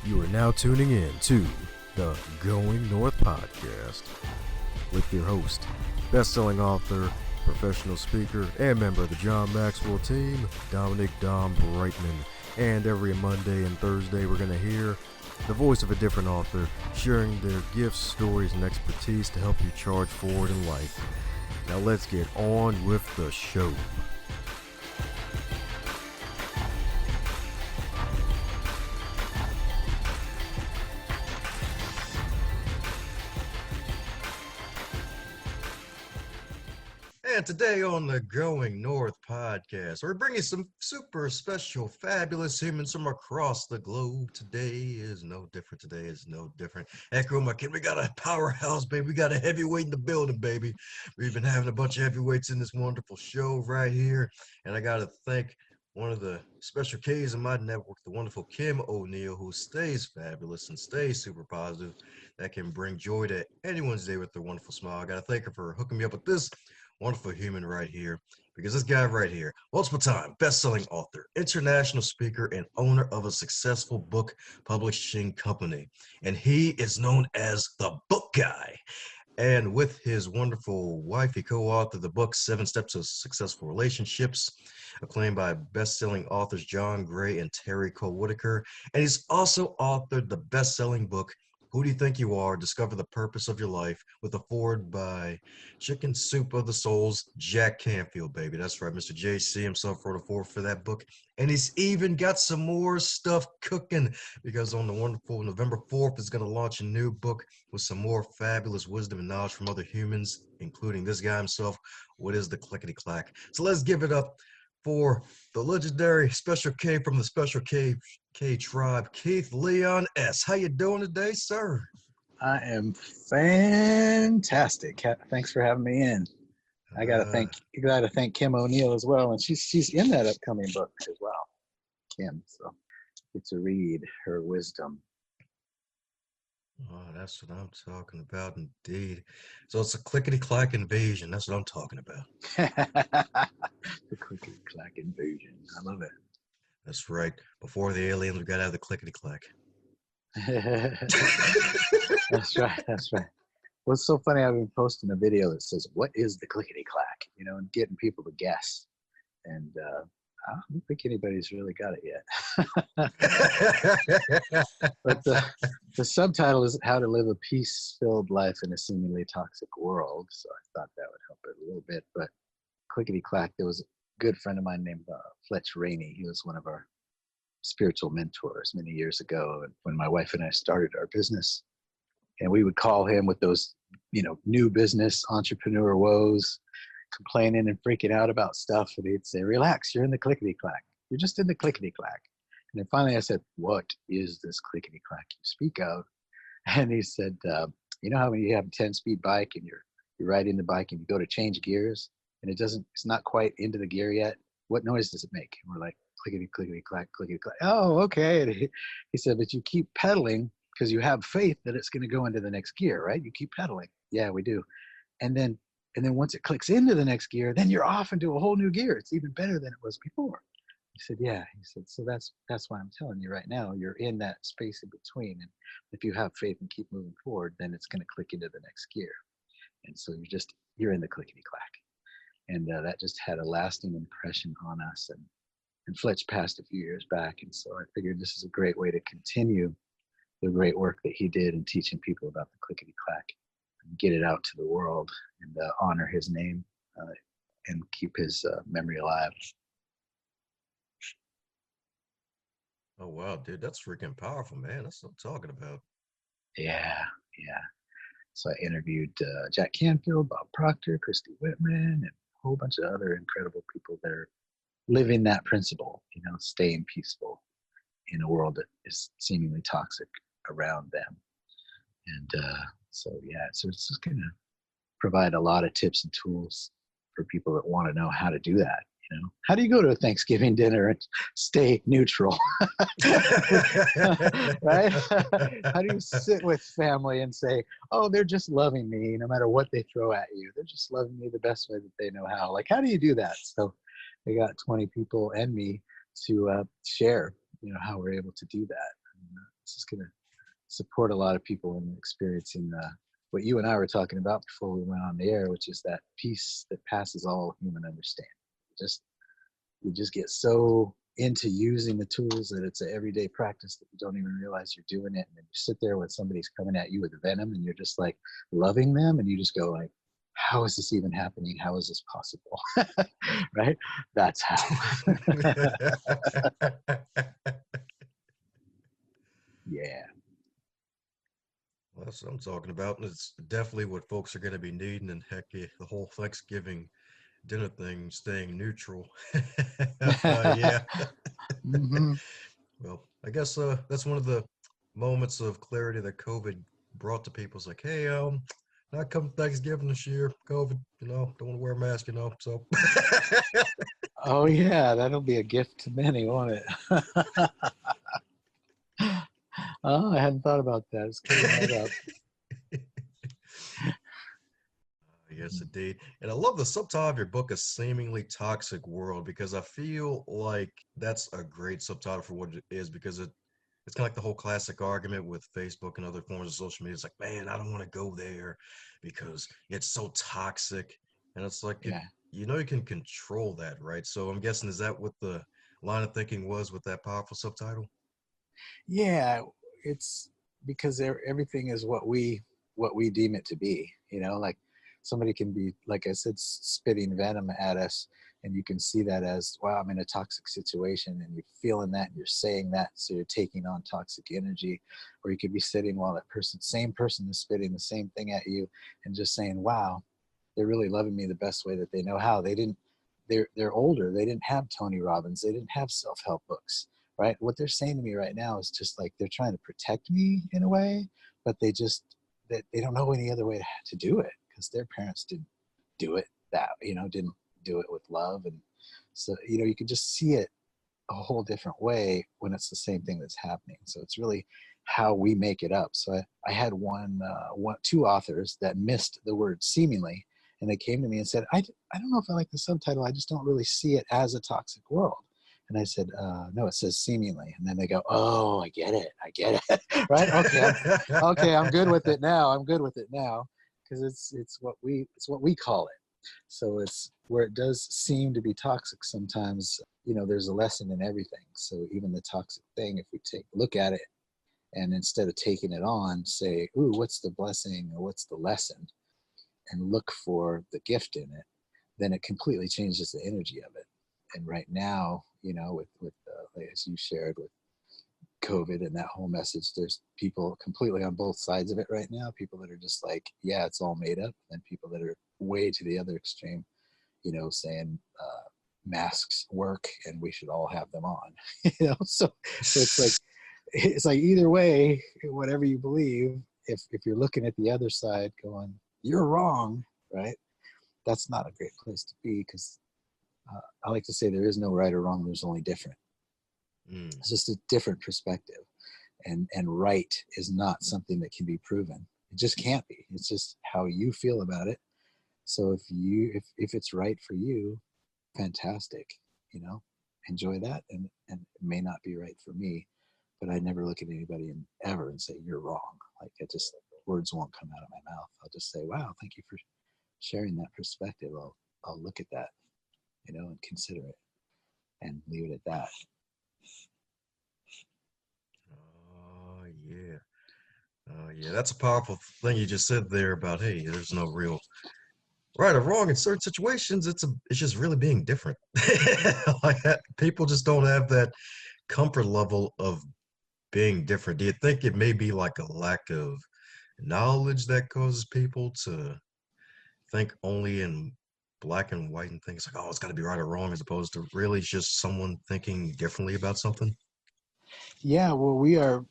You are now tuning in to the Going North podcast with your host, best-selling author, professional speaker, and member of the John Maxwell team, Dominic Dom Brightman. And every Monday and Thursday, we're going to hear the voice of a different author sharing their gifts, stories, and expertise to help you charge forward in life. Now let's get on with the show. And today on the Going North podcast, we're bringing some super special, fabulous humans from across the globe. Today is no different. Echo, my kid, we got a powerhouse, baby. We got a heavyweight in the building, baby. We've been having a bunch of heavyweights in this wonderful show right here. And I got to thank one of the special Ks in my network, the wonderful Kim O'Neill, who stays fabulous and stays super positive. That can bring joy to anyone's day with their wonderful smile. I got to thank her for hooking me up with this wonderful human right here, because this guy right here, multiple time best-selling author, international speaker, and owner of a successful book publishing company, and he is known as the Book Guy. And with his wonderful wife, he co-authored the book 7 Steps to Successful Relationships, acclaimed by best-selling authors John Gray and Terry Cole Whitaker. And he's also authored the best-selling book Who Do You Think You Are? Discover the Purpose of Your Life, with a foreword by Chicken Soup of the Soul's Jack Canfield, baby. That's right, Mr. JC himself wrote a foreword for that book. And he's even got some more stuff cooking, because on the wonderful November 4th, he's going to launch a new book with some more fabulous wisdom and knowledge from other humans, including this guy himself. What is the Clickety-Clack? So let's give it up for the legendary Special K from the Special K tribe, Keith Leon S. How you doing today, sir? I am fantastic. Thanks for having me in. I gotta thank Kim O'Neill as well, and she's in that upcoming book as well, Kim. So get to read her wisdom. Oh, that's what I'm talking about, indeed. So it's a Clickety-Clack invasion. That's what I'm talking about. The Clickety-Clack invasion. I love it. That's right. Before the aliens, we got to have the Clickety-Clack. That's right. Well, it's so funny. I've been posting a video that says, "What is the Clickety-Clack?" And getting people to guess. And I don't think anybody's really got it yet. But the subtitle is "How to Live a Peace-Filled Life in a Seemingly Toxic World." So I thought that would help it a little bit. But Clickety-Clack, there was a good friend of mine named Fletch Rainey. He was one of our spiritual mentors many years ago, and when my wife and I started our business, and we would call him with those new business entrepreneur woes, complaining and freaking out about stuff, and he'd say, "Relax, you're in the Clickety-Clack. You're just in the Clickety-Clack." And then finally I said, "What is this Clickety-Clack you speak of?" And he said, "You know how when you have a 10-speed bike and you're riding the bike and you go to change gears and it's not quite into the gear yet, what noise does it make?" And we're like, "Clickety-Clickety-Clack, Clickety-Clack." "Oh, okay." And he said, "But you keep pedaling because you have faith that it's going to go into the next gear, right? You keep pedaling." "Yeah, we do." And then once it clicks into the next gear, then you're off into a whole new gear. It's even better than it was before. He said, "Yeah." He said, "So that's why I'm telling you right now, you're in that space in between. And if you have faith and keep moving forward, then it's going to click into the next gear. And so you're in the Clickety-Clack." And that just had a lasting impression on us. And Fletch passed a few years back. And so I figured this is a great way to continue the great work that he did in teaching people about the Clickety-Clack and get it out to the world and honor his name and keep his memory alive. Oh, wow, dude. That's freaking powerful, man. That's what I'm talking about. Yeah. So I interviewed Jack Canfield, Bob Proctor, Christy Whitman, and a whole bunch of other incredible people that are living that principle, staying peaceful in a world that is seemingly toxic around them. And so it's just going to provide a lot of tips and tools for people that want to know how to do that. How do you go to a Thanksgiving dinner and stay neutral? Right? How do you sit with family and say, "Oh, they're just loving me no matter what they throw at you. They're just loving me the best way that they know how." Like, how do you do that? So I got 20 people and me to share, how we're able to do that. It's just going to support a lot of people in experiencing what you and I were talking about before we went on the air, which is that peace that passes all human understanding. Just you just get so into using the tools that it's an everyday practice that you don't even realize you're doing it. And then you sit there when somebody's coming at you with venom and you're just like loving them and you just go like, how is this even happening? How is this possible? Right? That's how. Yeah. Well, that's what I'm talking about. And it's definitely what folks are going to be needing. And heck, yeah, the whole Thanksgiving dinner thing, staying neutral. Yeah. Hmm. Well, I guess that's one of the moments of clarity that COVID brought to people. It's like, hey, not come Thanksgiving this year. COVID, don't want to wear a mask, So Oh yeah, that'll be a gift to many, won't it? Oh, I hadn't thought about that. It's coming right up. yes, indeed. And I love the subtitle of your book, A Seemingly Toxic World, because I feel like that's a great subtitle for what it is, because it's kind of like the whole classic argument with Facebook and other forms of social media. It's like, man, I don't want to go there because it's so toxic. And it's like, Yeah. you can control that, right? So I'm guessing, is that what the line of thinking was with that powerful subtitle? Yeah, it's because everything is what we deem it to be. Like somebody can be, like I said, spitting venom at us, and you can see that as, wow, I'm in a toxic situation, and you're feeling that, and you're saying that, so you're taking on toxic energy. Or you could be sitting while that same person is spitting the same thing at you, and just saying, wow, they're really loving me the best way that they know how. They're older. They didn't have Tony Robbins. They didn't have self-help books, right? What they're saying to me right now is just like they're trying to protect me in a way, but they don't know any other way to do it because their parents didn't do it didn't do it with love. And so, you can just see it a whole different way when it's the same thing that's happening. So it's really how we make it up. So I had two authors that missed the word seemingly, and they came to me and said, I don't know if I like the subtitle. I just don't really see it as a toxic world. And I said, no, it says seemingly. And then they go, oh, I get it. Right? Okay, I'm good with it now. Because it's what we call it. So it's where it does seem to be toxic sometimes. There's a lesson in everything. So even the toxic thing, if we look at it, and instead of taking it on, say, ooh, what's the blessing or what's the lesson, and look for the gift in it, then it completely changes the energy of it. And right now, with like as you shared with COVID and that whole message, there's people completely on both sides of it right now. People that are just like, yeah, it's all made up, and people that are way to the other extreme, saying masks work and we should all have them on. So it's like either way, whatever you believe, if you're looking at the other side going, you're wrong, right? That's not a great place to be, because I like to say there is no right or wrong. There's only different. Mm. It's just a different perspective. And right is not something that can be proven. It just can't be. It's just how you feel about it. So if it's right for you, fantastic, enjoy that. And it may not be right for me, but I never look at anybody ever and say, you're wrong. Like words won't come out of my mouth. I'll just say, wow, thank you for sharing that perspective. I'll look at that, and consider it and leave it at that. Oh, yeah. Oh, yeah. That's a powerful thing you just said there about, hey, there's no real right or wrong in certain situations. It's just really being different. Like that, people just don't have that comfort level of being different. Do you think it may be like a lack of knowledge that causes people to think only in black and white and things like, oh, it's got to be right or wrong, as opposed to really just someone thinking differently about something? Yeah, well, we are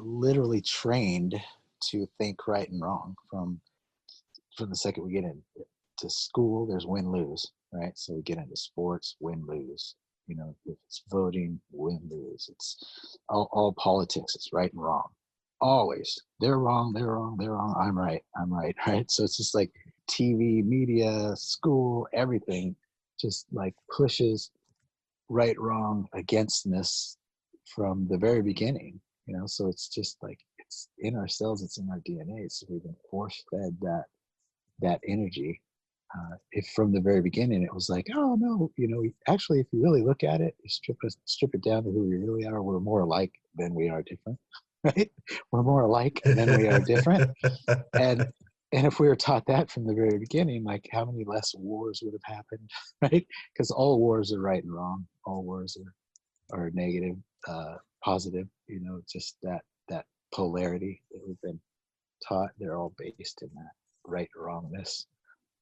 literally trained to think right and wrong from the second we get into school. There's win lose, right? So we get into sports, win lose. If it's voting, win lose. It's all politics. It's right and wrong. Always, they're wrong. They're wrong. They're wrong. I'm right. I'm right. Right. So it's just like TV, media, school, everything, just like pushes right, wrong, againstness from the very beginning. So it's just like, it's in our cells, it's in our DNA. So we've been force fed that energy. If from the very beginning it was like, oh no, actually, if you really look at it, you strip it down to who we really are, we're more alike than we are different, right? We're more alike than we are different. And if we were taught that from the very beginning, like, how many less wars would have happened, right? Because all wars are right and wrong. All wars are negative, positive. Just that polarity that we've been taught. They're all based in that right or wrongness.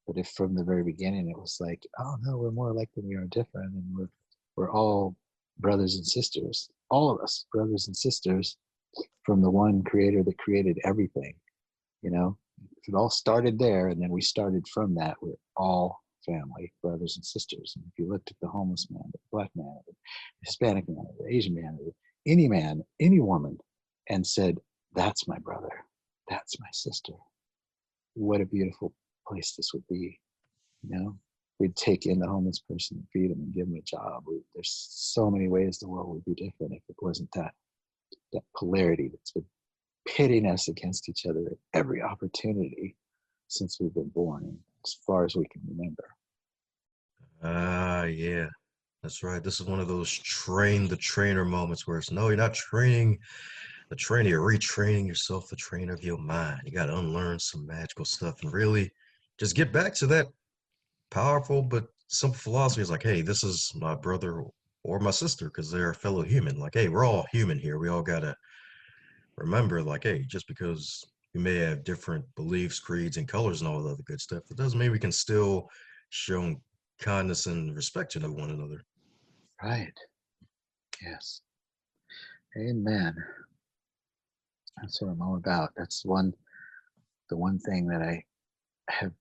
But if from the very beginning it was like, oh no, we're more alike than we are different, and we're all brothers and sisters, all of us brothers and sisters from the one creator that created everything. If it all started there, and then we started from that, we're all family, brothers and sisters. And if you looked at the homeless man, the black man, the Hispanic man, the Asian man, any woman, and said, that's my brother, that's my sister, what a beautiful place this would be. We'd take in the homeless person and feed them and give them a job. There's so many ways the world would be different if it wasn't that polarity that's been pitting us against each other at every opportunity since we've been born, as far as we can remember. Yeah, that's right. This is one of those train the trainer moments where it's, no, you're not training the trainer, you're retraining yourself, the trainer of your mind. You got to unlearn some magical stuff and really just get back to that powerful but simple philosophy. Is like, hey, this is my brother or my sister because they're a fellow human. Like, hey, we're all human here. We all got to remember, like, hey, just because we may have different beliefs, creeds, and colors and all the other good stuff, it doesn't mean we can still show kindness and respect to one another. Right. Yes. Amen. That's what I'm all about. That's the one thing that I have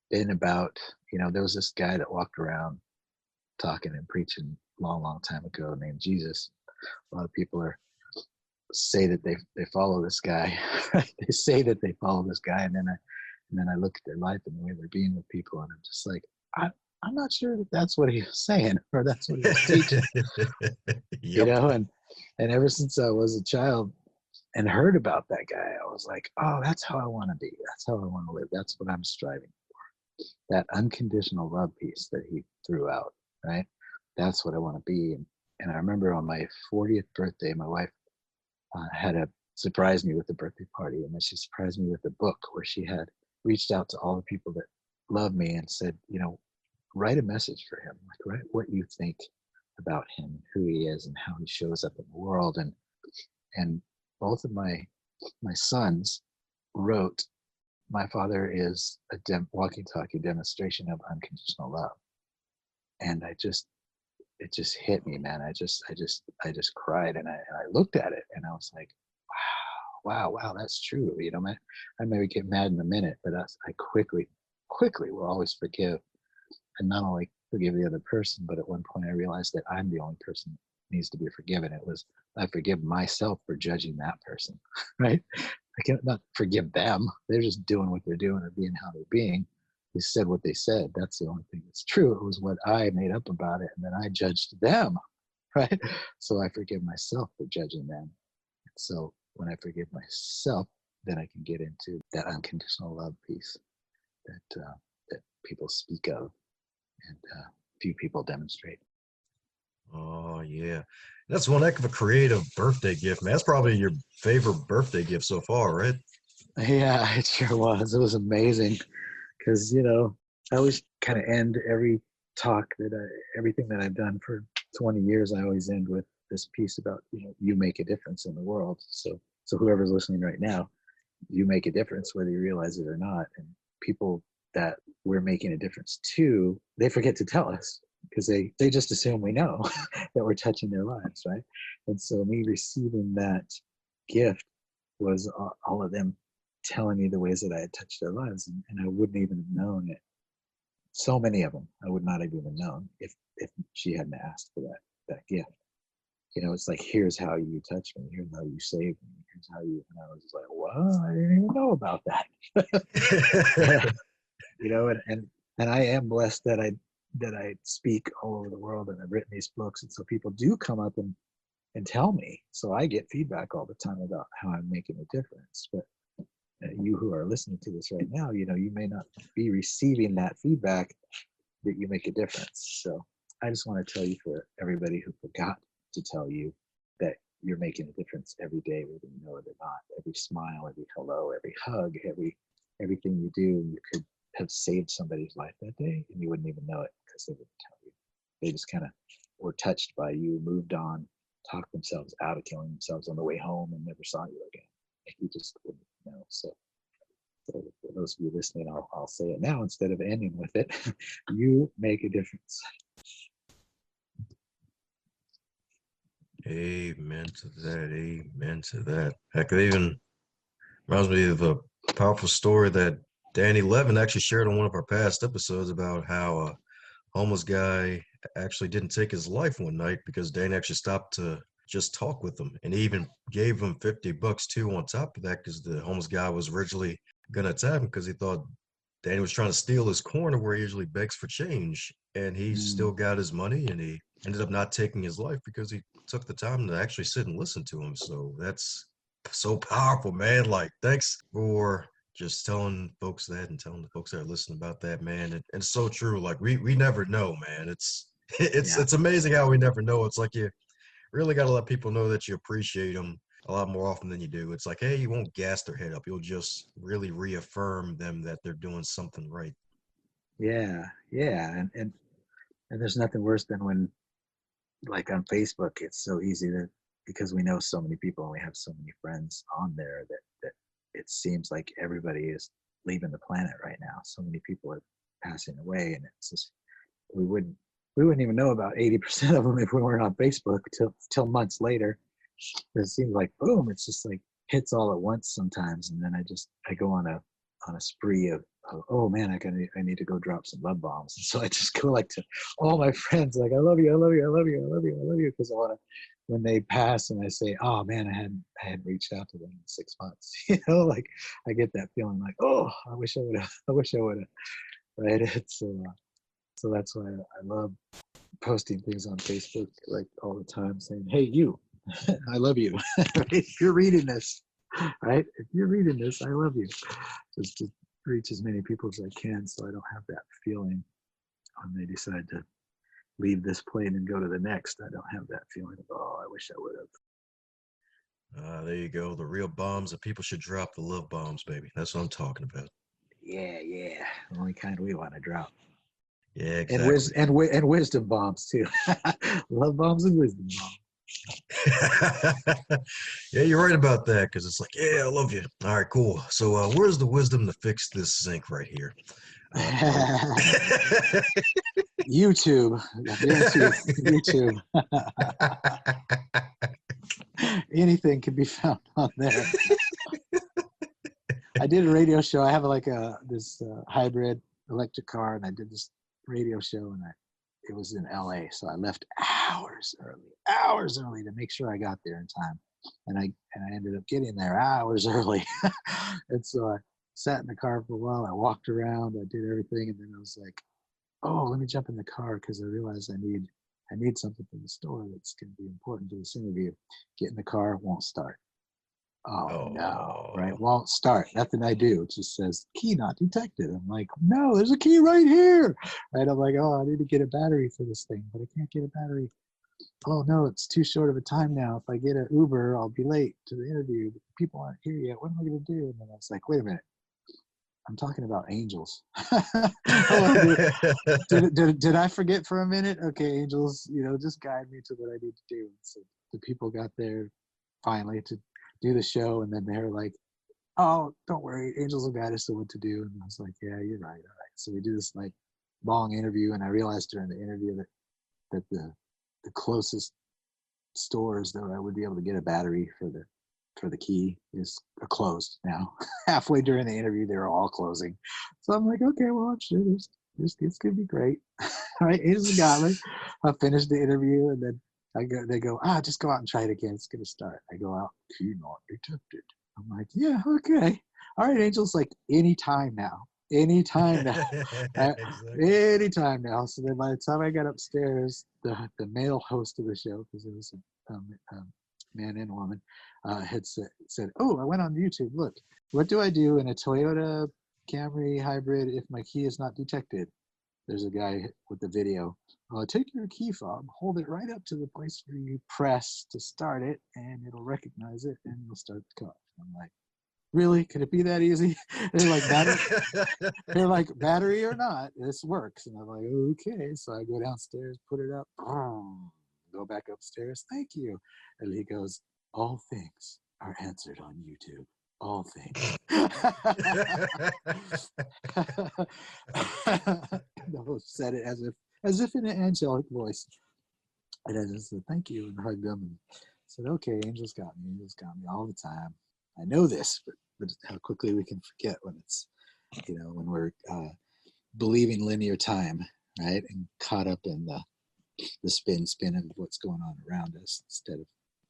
been about. There was this guy that walked around talking and preaching a long, long time ago named Jesus. A lot of people say that they follow this guy. They say that they follow this guy, and then I look at their life and the way they're being with people, and I'm just like, I'm not sure that that's what he was saying or that's what he was teaching. Yep. And ever since I was a child and heard about that guy, I was like, oh, that's how I want to be. That's how I want to live. That's what I'm striving for. That unconditional love piece that he threw out, right? That's what I want to be. And I remember on my 40th birthday, my wife had surprised me with a birthday party, and then she surprised me with a book where she had reached out to all the people that love me and said, write a message for him, like write what you think about him, who he is, and how he shows up in the world. And both of my sons wrote, my father is a walkie-talkie demonstration of unconditional love. And it just hit me, man. I just cried, and I looked at it, and I was like, wow, that's true. Man, I maybe get mad in a minute, but I quickly will always forgive, and not only forgive the other person, but at one point I realized that I'm the only person that needs to be forgiven. It was, I forgive myself for judging that person, right? I can't not forgive them. They're just doing what they're doing or being how they're being. They said what they said. That's the only thing that's true. It was what I made up about it, and then I judged them, right? So I forgive myself for judging them. And so when I forgive myself, then I can get into that unconditional love piece that people speak of and few people demonstrate. Oh yeah, that's one heck of a creative birthday gift, man. That's probably your favorite birthday gift so far, right? Yeah, it sure was. It was amazing because I always kind of end every talk everything that I've done for 20 years. I always end with this piece about you make a difference in the world. So whoever's listening right now, you make a difference whether you realize it or not. And people that we're making a difference to, they forget to tell us because they just assume we know that we're touching their lives, right? And so me receiving that gift was all of them telling me the ways that I had touched their lives, and I wouldn't even have known it. So many of them I would not have even known if she hadn't asked for that gift. It's like, here's how you touch me, here's how you save me, here's how you, and I was just like, well, I didn't even know about that. And I am blessed that I speak all over the world, and I've written these books, and so people do come up and and tell me. So I get feedback all the time about how I'm making a difference. But you who are listening to this right now, you know, you may not be receiving that feedback that you make a difference. So I just want to tell you, for everybody who forgot to tell you, that you're making a difference every day, whether you know it or not. Every smile, every hello, every hug, everything you do, you could have saved somebody's life that day and you wouldn't even know it because they wouldn't tell you. They just kind of were touched by you, moved on, talked themselves out of killing themselves on the way home, and never saw you again. You just wouldn't know. So for those of you listening, I'll say it now instead of ending with it. You make a difference. Amen to that. Amen to that. Heck, it even reminds me of a powerful story that Danny Levin actually shared on one of our past episodes about how a homeless guy actually didn't take his life one night because Danny actually stopped to just talk with him. And he even gave him $50 too on top of that, because the homeless guy was originally going to attack him because he thought Danny was trying to steal his corner where he usually begs for change. And he still got his money, and he ended up not taking his life because he took the time to actually sit and listen to him. So that's so powerful, man. Like, thanks for just telling folks that and telling the folks that are listening about that, man. And it's so true. Like, we never know, man. It's amazing how we never know. It's like you really got to let people know that you appreciate them a lot more often than you do. It's like, hey, you won't gas their head up. You'll just really reaffirm them that they're doing something right. Yeah, and there's nothing worse than when, like on Facebook, it's so easy that, because we know so many people and we have so many friends on there, that it seems like everybody is leaving the planet right now. So many people are passing away, and it's just, we wouldn't even know about 80% of them if we weren't on Facebook till months later. It seems like boom, it's just like hits all at once sometimes, and then I go on a spree of oh man, I need to go drop some love bombs. And so I just go like to all my friends, like, I love you, I love you, I love you, I love you, I love you, because I want to, when they pass and I say, oh man, I hadn't reached out to them in 6 months, like I get that feeling like, oh, I wish I would have, right? It's so that's why I love posting things on Facebook like all the time, saying, hey, you, I love you. If you're reading this, right? If you're reading this, I love you. Just to reach as many people as I can, so I don't have that feeling when they decide to leave this plane and go to the next. I don't have that feeling of, oh, I wish I would have. There you go. The real bombs that people should drop, the love bombs, baby. That's what I'm talking about. Yeah. The only kind we want to drop. Yeah, exactly. And wisdom bombs too. Love bombs and wisdom bombs. Yeah, you're right about that, because it's like, yeah, I love you. All right, cool. So where's the wisdom to fix this sink right here? YouTube. YouTube. Anything can be found on there. I did a radio show. I have this hybrid electric car, and I did this radio show, and it was in LA, so I left hours early to make sure I got there in time, and I ended up getting there hours early. And so I sat in the car for a while. I walked around, I did everything, and then I was like, oh, let me jump in the car, because I realized I need something from the store that's going to be important to this interview. Get in the car, won't start. Oh no, right? Won't start. Nothing I do. It just says key not detected. I'm like, no, there's a key right here. Right? I'm like, oh, I need to get a battery for this thing, but I can't get a battery. Oh no, it's too short of a time now. If I get an Uber, I'll be late to the interview. People aren't here yet. What am I going to do? And then I was like, wait a minute. I'm talking about angels. Did I forget for a minute? Okay, angels, just guide me to what I need to do. So the people got there finally to do the show, and then they were like, oh, don't worry, angels will guide us to what to do. And I was like, yeah, you're right. All right. So we do this like long interview, and I realized during the interview that the closest stores that I would be able to get a battery for the key is closed now. Halfway during the interview, they were all closing. So I'm like, okay, well, I'm sure it's gonna be great. All right, angels got me. I finished the interview, and then they go, just go out and try it again. It's gonna start. I go out, key not detected. I'm like, yeah, okay. All right, angels, like anytime now. Anytime now. Exactly. Anytime now. So then by the time I got upstairs, the male host of the show, because it was man and woman, had said, "Oh, I went on YouTube. Look, what do I do in a Toyota Camry hybrid if my key is not detected?" There's a guy with the video. Take your key fob, hold it right up to the place where you press to start it, and it'll recognize it, and you'll start the car. I'm like, really? Could it be that easy? They're like, battery or not, this works. And I'm like, okay. So I go downstairs, put it up, go back upstairs. Thank you. And he goes, all things are answered on YouTube. All things. The host said it as if in an angelic voice. And I just said, thank you, and hugged him and said, okay, angels got me. Angels got me all the time. I know this, but how quickly we can forget when it's, when we're believing linear time, right? And caught up in the spin of what's going on around us instead of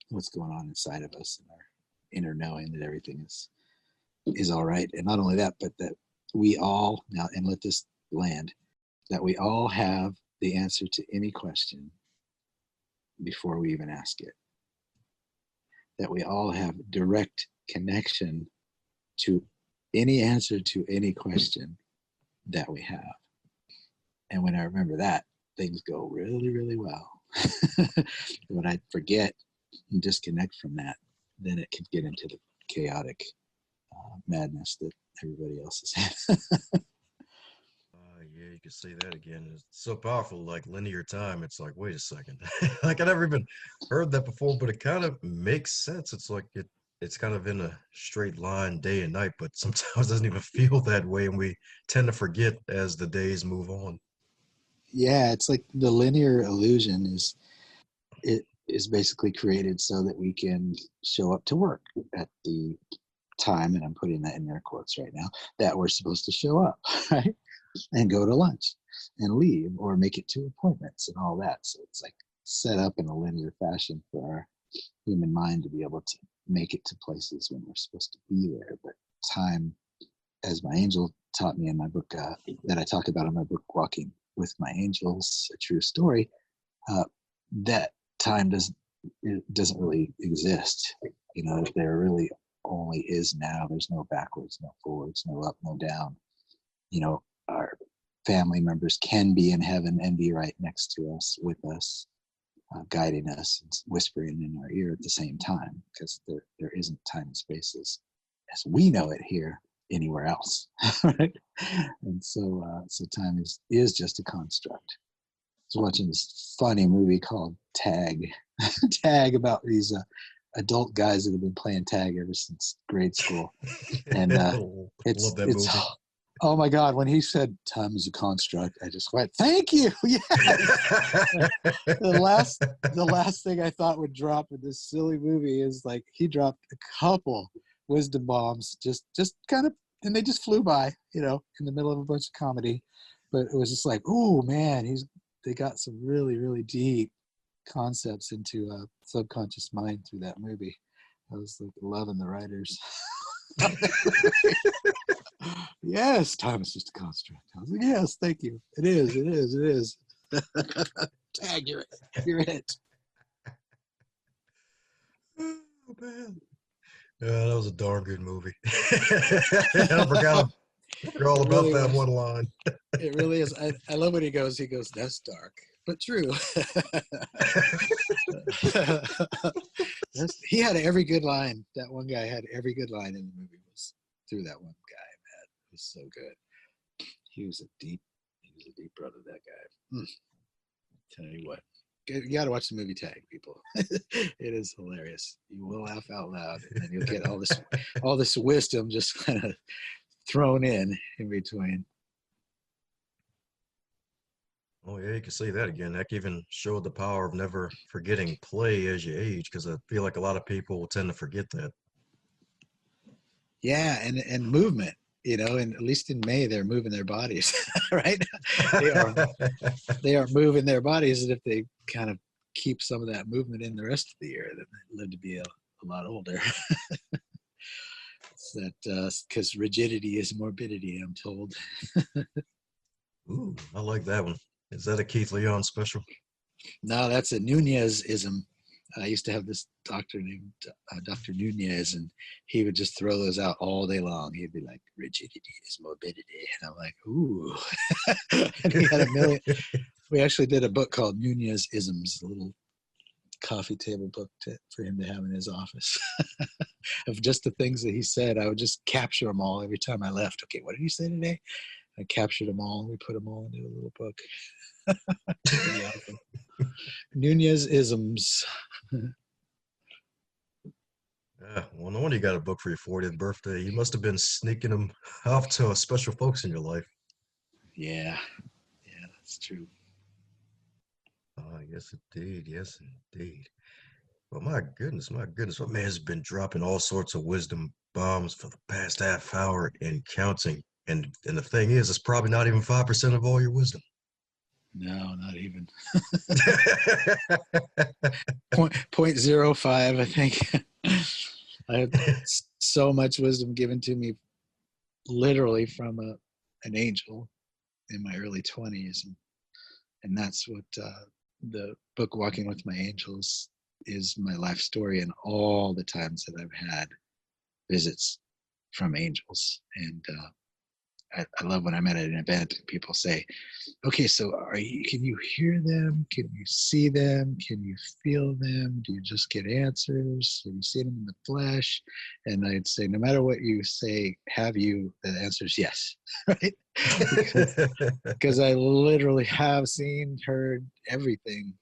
what's going on inside of us and our inner knowing that everything is all right. And not only that, but that we all, now, and let this land, that we all have the answer to any question before we even ask it. That we all have direct connection to any answer to any question that we have. And when I remember that, things go really, really well. When I forget and disconnect from that, then it can get into the chaotic madness that everybody else is in. Yeah, you can say that again. It's so powerful, like linear time. It's like, wait a second. Like I never even heard that before, but it kind of makes sense. It's like it's kind of in a straight line day and night, but sometimes it doesn't even feel that way, and we tend to forget as the days move on. Yeah, it's like the linear illusion is basically created so that we can show up to work at the time, and I'm putting that in air quotes right now, that we're supposed to show up, right? And go to lunch and leave or make it to appointments and all that. So it's like set up in a linear fashion for our human mind to be able to make it to places when we're supposed to be there. But time, as my angel taught me in my book that I talk about in my book, Walking with My Angels, A True Story, that time doesn't really exist. There really only is now. There's no backwards, no forwards, no up, no down. Our family members can be in heaven and be right next to us, with us, guiding us, and whispering in our ear at the same time, because there isn't time and space as we know it here anywhere else, right? And so time is just a construct. I was watching this funny movie called Tag, about these adult guys that have been playing tag ever since grade school, and Love that movie. Oh my God, when he said time is a construct, I just went, thank you. Yes. The last thing I thought would drop in this silly movie is like he dropped a couple wisdom bombs, just kind of, and they just flew by, in the middle of a bunch of comedy. But it was just like, oh man, they got some really, really deep concepts into a subconscious mind through that movie. I was like loving the writers. Yes, time is just a construct. I was like, yes, thank you. It is. Tag, you're it. Oh, man. Yeah, that was a darn good movie. I forgot all about Really that was. one line. It really is. I love when he goes, that's dark, but true. He had every good line. That one guy had every good line in the movie was through that one guy, man. It was so good. He was a deep brother, that guy. Tell you what. You got to watch the movie Tag, people. It is hilarious. You will laugh out loud, and then you'll get all this wisdom just kind of thrown in between. Oh yeah, you can say that again. That even showed the power of never forgetting play as you age, because I feel like a lot of people will tend to forget that. Yeah, and movement. And at least in May they're moving their bodies, right? They are moving their bodies, and if they kind of keep some of that movement in the rest of the year, then they live to be a lot older. It's that because rigidity is morbidity, I'm told. Ooh, I like that one. Is that a Keith Leon special? No, that's a Nunez-ism. I used to have this doctor named Dr. Nunez, and he would just throw those out all day long. He'd be like, rigidity is morbidity. And I'm like, ooh. And he had a million. We actually did a book called Nunez Isms, a little coffee table book for him to have in his office of just the things that he said. I would just capture them all every time I left. Okay, what did he say today? I captured them all. We put them all into a little book. Pretty awesome. Nunez Isms. Well, no wonder you got a book for your 40th birthday. You must have been sneaking them off to special folks in your life. Yeah, that's true. Yes, indeed. Yes, indeed. Well, my goodness, what man has been dropping all sorts of wisdom bombs for the past half hour and counting. And the thing is, it's probably not even 5% of all your wisdom. No, not even. 0.05, I think. I had so much wisdom given to me literally from an angel in my early 20s. And that's what the book Walking with My Angels is, my life story, and all the times that I've had visits from angels. And I love when I'm at an event and people say, okay, so can you hear them? Can you see them? Can you feel them? Do you just get answers? Have you seen them in the flesh? And I'd say, no matter what you say, have you? The answer is yes, right? Because I literally have seen, heard everything,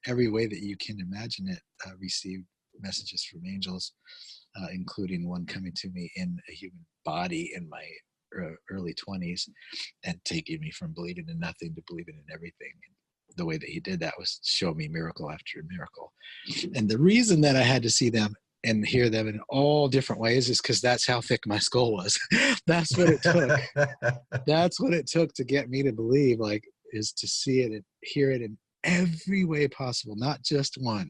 every way that you can imagine it, received messages from angels, including one coming to me in a human body in my early 20s and taking me from believing in nothing to believing in everything. And the way that he did that was show me miracle after miracle. And the reason that I had to see them and hear them in all different ways is because that's how thick my skull was. That's what it took. That's what it took to get me to believe, like, is to see it and hear it in every way possible, not just one.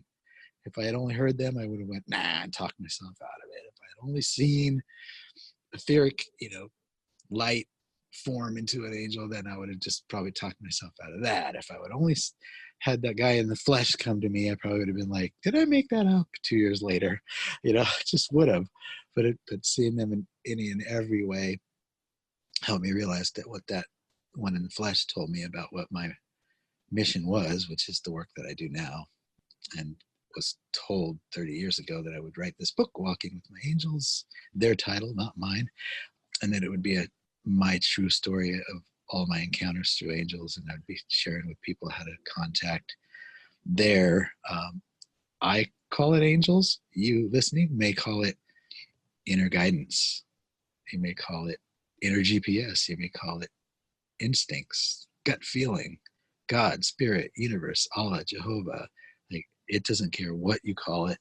If I had only heard them, I would have went, nah, and talked myself out of it. If I had only seen etheric, light form into an angel, then I would have just probably talked myself out of that. If I would only had that guy in the flesh come to me, I probably would have been like, did I make that up 2 years later? Just would have. But seeing them in any and every way helped me realize that what that one in the flesh told me about what my mission was, which is the work that I do now, and was told 30 years ago that I would write this book, Walking with My Angels, their title, not mine, and that it would be my true story of all my encounters through angels, and I'd be sharing with people how to contact their, I call it angels. You listening may call it inner guidance. You may call it inner GPS. You may call it instincts, gut feeling, God, spirit, universe, Allah, Jehovah. Like, it doesn't care what you call it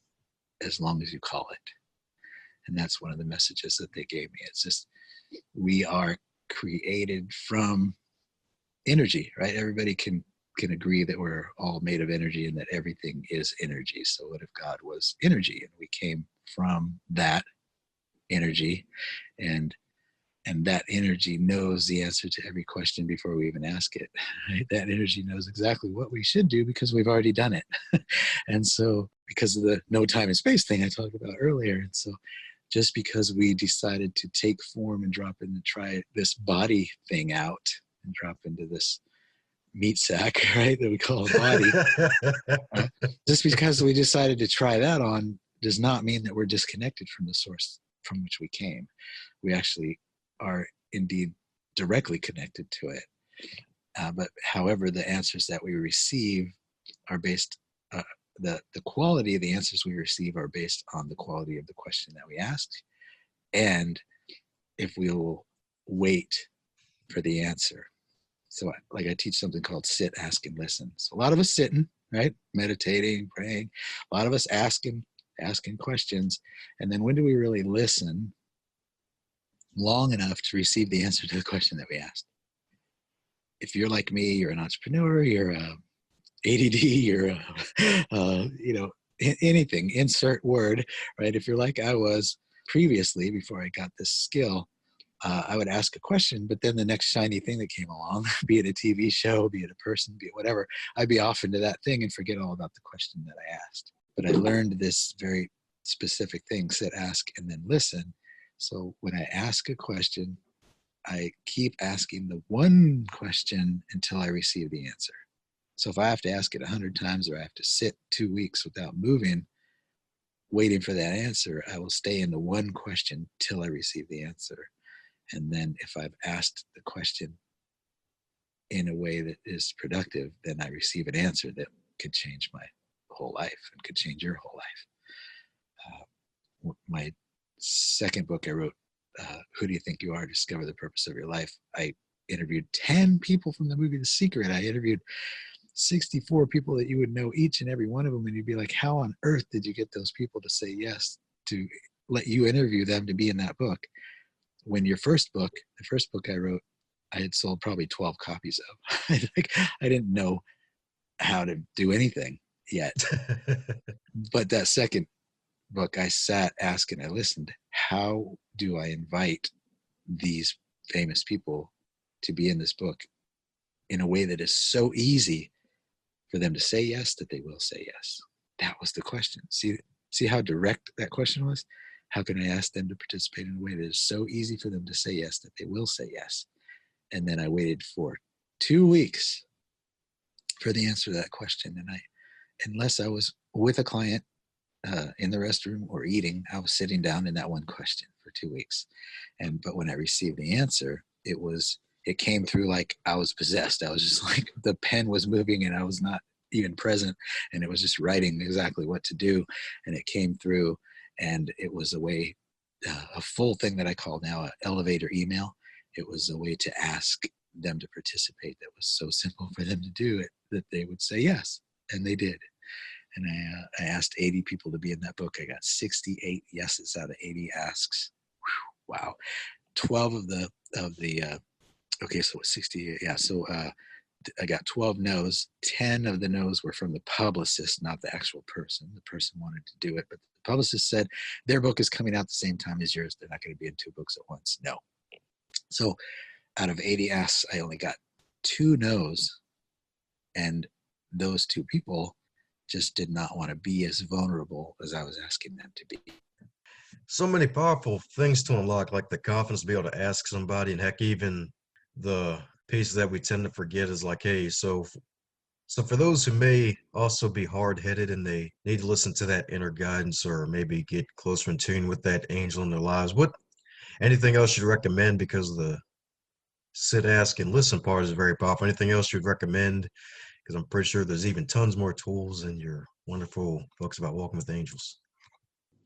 as long as you call it. And that's one of the messages that they gave me. It's just, we are created from energy, right? Everybody can agree that we're all made of energy and that everything is energy. So what if God was energy and we came from that energy, and that energy knows the answer to every question before we even ask it, right? That energy knows exactly what we should do because we've already done it. And so because of the no time and space thing I talked about earlier, and so just because we decided to take form and drop in and try this body thing out and drop into this meat sack, right, that we call a body, right? Just because we decided to try that on does not mean that we're disconnected from the source from which we came. We actually are indeed directly connected to it. But however, the answers that we receive are based, the quality of the answers we receive are based on the quality of the question that we asked, and if we will wait for the answer. So like I teach something called sit, ask, and listen. So a lot of us sitting, right? Meditating, praying, a lot of us asking questions. And then when do we really listen long enough to receive the answer to the question that we asked? If you're like me, you're an entrepreneur, you're a ADD, you're anything, insert word, right? If you're like I was previously before I got this skill, I would ask a question, but then the next shiny thing that came along, be it a TV show, be it a person, be it whatever, I'd be off into that thing and forget all about the question that I asked. but I learned this very specific thing: sit, ask, and then listen. So when I ask a question, I keep asking the one question until I receive the answer. So if I have to ask it 100 times, or I have to sit 2 weeks without moving, waiting for that answer, I will stay in the one question till I receive the answer. And then if I've asked the question in a way that is productive, then I receive an answer that could change my whole life and could change your whole life. My second book I wrote, Who Do You Think You Are? Discover the Purpose of Your Life. I interviewed 10 people from the movie The Secret. I interviewed 64 people that you would know each and every one of them, and you'd be like, how on earth did you get those people to say yes to let you interview them to be in that book? When your first book, the first book I wrote, I had sold probably 12 copies of. I didn't know how to do anything yet. But that second book, I sat, asked, and I listened. How do I invite these famous people to be in this book in a way that is so easy for them to say yes that they will say yes? That was the question. See how direct that question was? How can I ask them to participate in a way that is so easy for them to say yes that they will say yes? And then I waited for 2 weeks for the answer to that question. And unless I was with a client in the restroom or eating, I was sitting down in that one question for 2 weeks. But when I received the answer, it came through like I was possessed. I was just like, the pen was moving and I was not even present, and it was just writing exactly what to do. And it came through, and it was a full thing that I call now an elevator email. It was a way to ask them to participate that was so simple for them to do it that they would say yes, and they did. And I asked 80 people to be in that book. I got 68 yeses out of 80 asks. Whew, wow. 12 of the okay, so 68, yeah. So I got 12 no's. 10 of the no's were from the publicist, not the actual person. The person wanted to do it, but the publicist said their book is coming out the same time as yours. They're not going to be in 2 books at once. No. So out of 80 asks, I only got 2 no's, and those 2 people just did not want to be as vulnerable as I was asking them to be. So many powerful things to unlock, like the confidence to be able to ask somebody, and heck, even the pieces that we tend to forget is like, hey, so for those who may also be hard-headed and they need to listen to that inner guidance or maybe get closer in tune with that angel in their lives, anything else you'd recommend? Because the sit, ask, and listen part is very powerful. Anything else you'd recommend? Because I'm pretty sure there's even tons more tools in your wonderful books about walking with angels.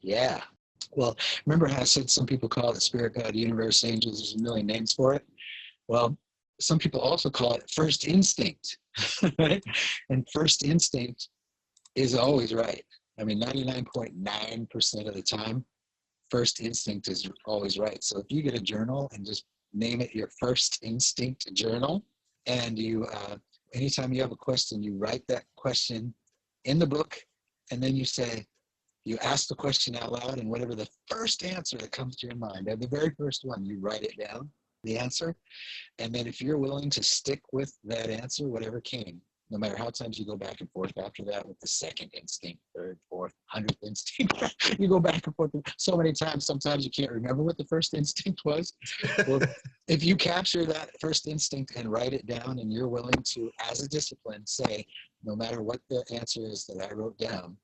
Yeah. Well, remember how I said some people call it spirit, God, universe, angels? There's a million names for it. Well, some people also call it first instinct, right? And first instinct is always right. I mean, 99.9% of the time, first instinct is always right. So if you get a journal and just name it your first instinct journal, and you, anytime you have a question, you write that question in the book, and then you ask the question out loud, and whatever the first answer that comes to your mind, the very first one, you write it down, the answer. And then if you're willing to stick with that answer, whatever came, no matter how times you go back and forth after that with the second instinct, third, fourth, 100th instinct, you go back and forth so many times, sometimes you can't remember what the first instinct was. Well, if you capture that first instinct and write it down, and you're willing to, as a discipline, say, no matter what the answer is that I wrote down,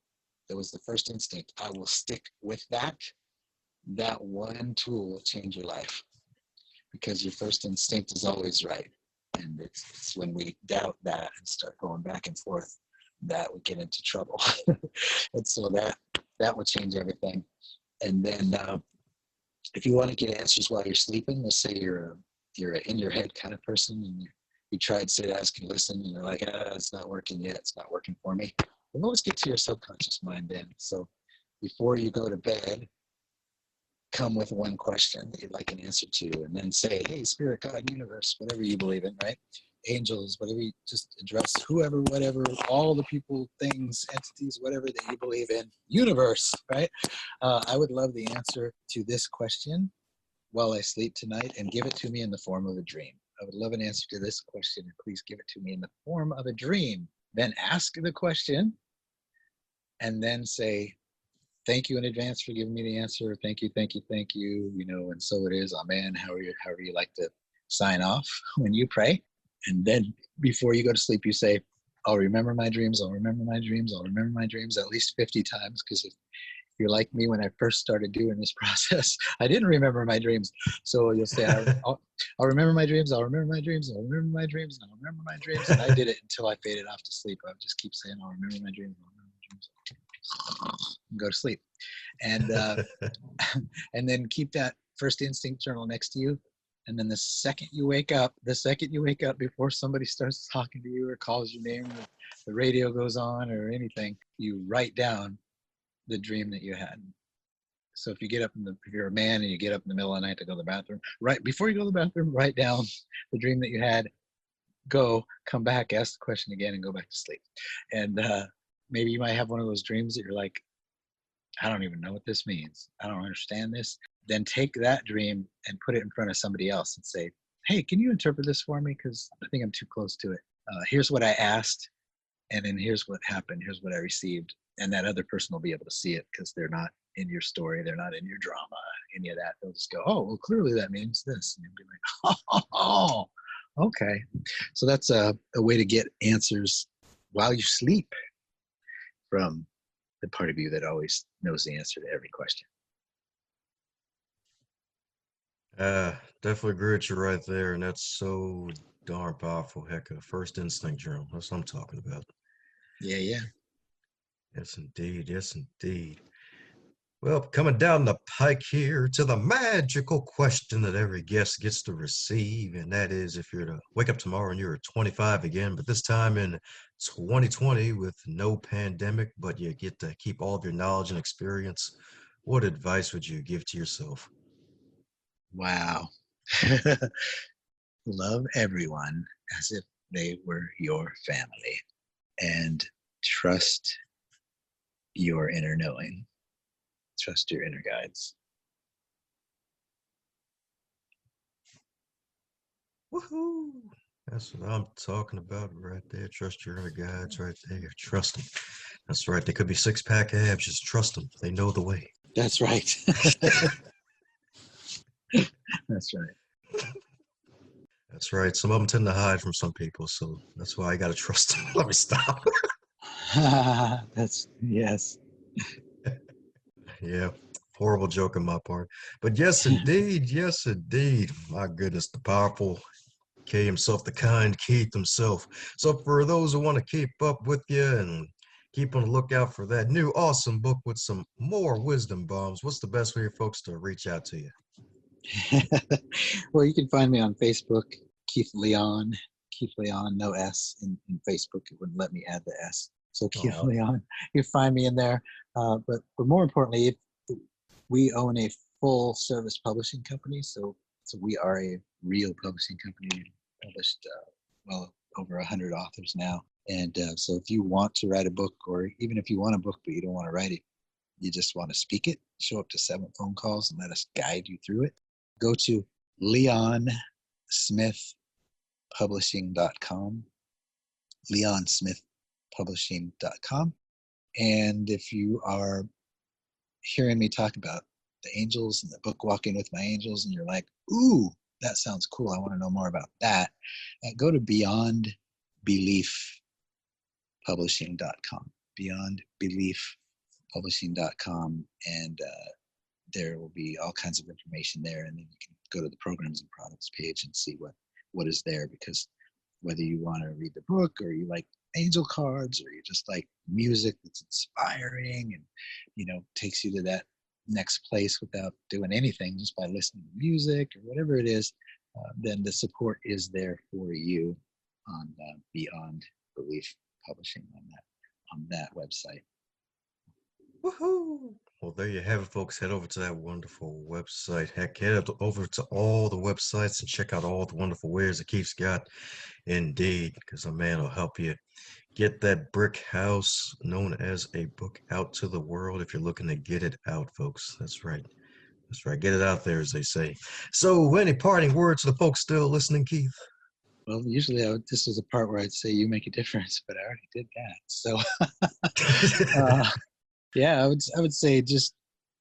that was the first instinct, I will stick with that. That one tool will change your life, because your first instinct is always right. And it's when we doubt that and start going back and forth that we get into trouble. And so that will change everything. And then if you want to get answers while you're sleeping, let's say you're an in your head kind of person, and you tried sit, ask, and listen, and you're like, it's not working yet, it's not working for me. Well, always get to your subconscious mind then. So before you go to bed, come with one question that you'd like an answer to, and then say, hey, spirit, God, universe, whatever you believe in, right? Angels, whatever, you just address whoever, whatever, all the people, things, entities, whatever that you believe in. Universe, right? I would love the answer to this question while I sleep tonight, and give it to me in the form of a dream. I would love an answer to this question, and please give it to me in the form of a dream. Then ask the question and then say, thank you in advance for giving me the answer. Thank you, thank you, thank you. And so it is. Amen. However you like to sign off when you pray. And then before you go to sleep, you say, I'll remember my dreams. I'll remember my dreams. I'll remember my dreams at least 50 times. Because if you're like me, when I first started doing this process, I didn't remember my dreams. So you'll say, I'll remember my dreams. I'll remember my dreams. I'll remember my dreams. I'll remember my dreams. And I did it until I faded off to sleep. I would just keep saying, I'll remember my dreams. I'll remember my dreams. And go to sleep. And and then keep that first instinct journal next to you. And then the second you wake up before somebody starts talking to you or calls your name or the radio goes on or anything, you write down the dream that you had. So if you're a man and you get up in the middle of the night to go to the bathroom, right before you go to the bathroom, write down the dream that you had, come back, ask the question again, and go back to sleep. And maybe you might have one of those dreams that you're like, I don't even know what this means. I don't understand this. Then take that dream and put it in front of somebody else and say, hey, can you interpret this for me? Because I think I'm too close to it. Here's what I asked, and then here's what happened. Here's what I received. And that other person will be able to see it because they're not in your story. They're not in your drama, any of that. They'll just go, oh, well, clearly that means this. And you'll be like, oh, okay. So that's a way to get answers while you sleep from the part of you that always knows the answer to every question. Definitely agree with you right there. And that's so darn powerful. Heck, a first instinct journal. That's what I'm talking about. Yeah. Yes, indeed. Yes, indeed. Well, coming down the pike here to the magical question that every guest gets to receive, and that is if you're to wake up tomorrow and you're 25 again, but this time in 2020 with no pandemic, but you get to keep all of your knowledge and experience, what advice would you give to yourself? Wow. Love everyone as if they were your family, and trust your inner knowing. Trust your inner guides. Woohoo! That's what I'm talking about right there. Trust your inner guides right there. Trust them. That's right. They could be six-pack abs. Just trust them. They know the way. That's right. That's right. That's right. Some of them tend to hide from some people, so that's why I gotta trust them. Let me stop. Yes. Yeah, horrible joke on my part. But yes, indeed. Yes, indeed. My goodness, the powerful K himself, the kind Keith himself. So for those who want to keep up with you and keep on the lookout for that new awesome book with some more wisdom bombs, what's the best way for folks to reach out to you? Well, you can find me on Facebook, Keith Leon, no S in Facebook. It wouldn't let me add the S. So Keith Oh. Leon, you find me in there. But more importantly, we own a full service publishing company. So we are a real publishing company. We published well over 100 authors now. And so if you want to write a book, or even if you want a book but you don't want to write it, you just want to speak it, show up to 7 phone calls and let us guide you through it, go to leonsmithpublishing.com, leonsmithpublishing.com. And if you are hearing me talk about the angels and the book Walking with My Angels, and you're like, ooh, that sounds cool, I want to know more about that, go to beyondbeliefpublishing.com, beyondbeliefpublishing.com, and there will be all kinds of information there, and then you can go to the programs and products page and see what is there, because whether you want to read the book or you like angel cards or you just like music that's inspiring and takes you to that next place without doing anything, just by listening to music or whatever it is, then the support is there for you on Beyond Belief Publishing on that website. Woohoo! Well, there you have it, folks. Head over to that wonderful website. Heck, head over to all the websites and check out all the wonderful wares that Keith's got. Indeed, because a man will help you get that brick house known as a book out to the world if you're looking to get it out, folks. That's right. That's right. Get it out there, as they say. So, any parting words to the folks still listening, Keith? Well, usually this is a part where I'd say you make a difference, but I already did that. So Yeah, I would say just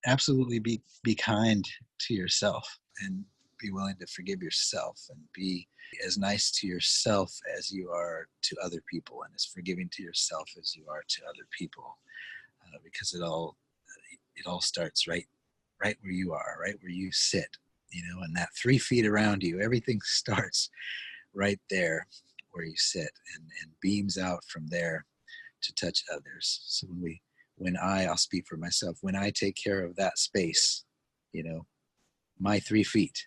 absolutely be kind to yourself and be willing to forgive yourself and be as nice to yourself as you are to other people and as forgiving to yourself as you are to other people, because it all starts right where you are, right where you sit, and that 3 feet around you, everything starts right there where you sit and beams out from there to touch others. So I'll speak for myself, when I take care of that space, you know, my 3 feet,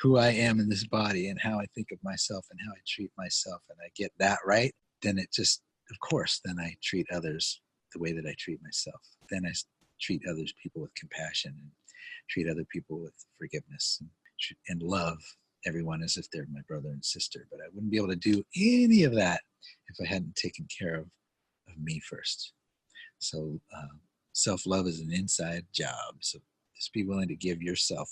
who I am in this body and how I think of myself and how I treat myself, and I get that right, then it just, of course, then I treat others the way that I treat myself. Then I treat others people with compassion and treat other people with forgiveness and love everyone as if they're my brother and sister. But I wouldn't be able to do any of that if I hadn't taken care of me first. So self-love is an inside job. So just be willing to give yourself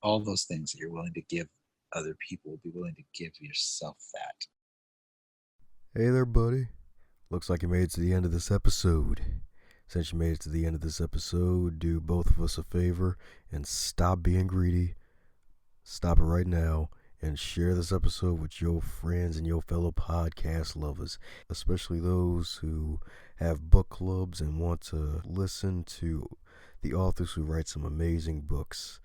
all those things that you're willing to give other people. Be willing to give yourself that. Hey there, buddy. Looks like you made it to the end of this episode. Since you made it to the end of this episode, do both of us a favor and stop being greedy. Stop it right now and share this episode with your friends and your fellow podcast lovers, especially those who have book clubs and want to listen to the authors who write some amazing books.